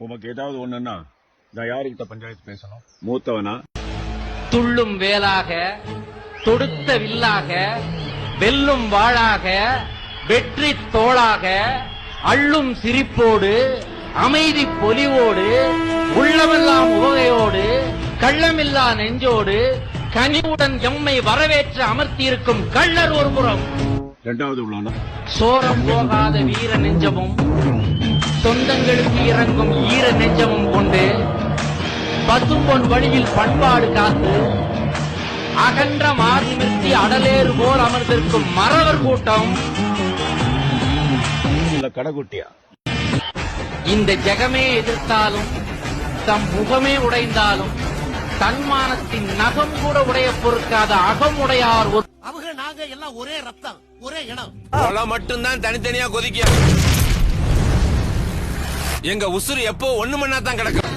உமக்கு ஏதாவது ஒண்ணுன்னா நான் யாருக்கிட்ட பஞ்சாயத்து பேசணும்? மூத்தவனா? துள்ளும் வேலாக, தொடுத்த வில்லாக, வெல்லும் வாளாக, வெற்றி தோளாக, அள்ளும் சிரிப்போடு, அமைதி பொலிவோடு, உள்ளமெல்லாம் உவகையோடு, கள்ளமில்லா நெஞ்சோடு, கனிவுடன் எம்மை வரவேற்று அமர்த்தியிருக்கும் கள்ளர் ஒரு புறம். இரண்டாவது உள்ளவனா? சோரம் போகாத வீர நெஞ்சமும் சொந்தங்களுக்கு இறங்கும் ஈர நெஞ்சமும் கொண்டு பசும்பொன் வழியில் பண்பாடு காத்து அகன்ற மார்நிமிர்த்தி அடலேறு போல் அமர்ந்திருக்கும் மறவர் கூட்டம். இல்ல கடைக்குட்டியா? இந்த ஜெகமே எதிர்த்தாலும் தம் முகமே உடைந்தாலும் தன்மானத்தின் நகம் கூட உடைய பொறுக்காத அகம் உடையார். அவங்க நாங்க எல்லாம் ஒரே ரத்தம், ஒரே இனம். மட்டும்தான் தனித்தனியா கொதிக்க. எங்க உசுறு எப்போ ஒண்ணு மண்ணா தான் கிடக்கும்.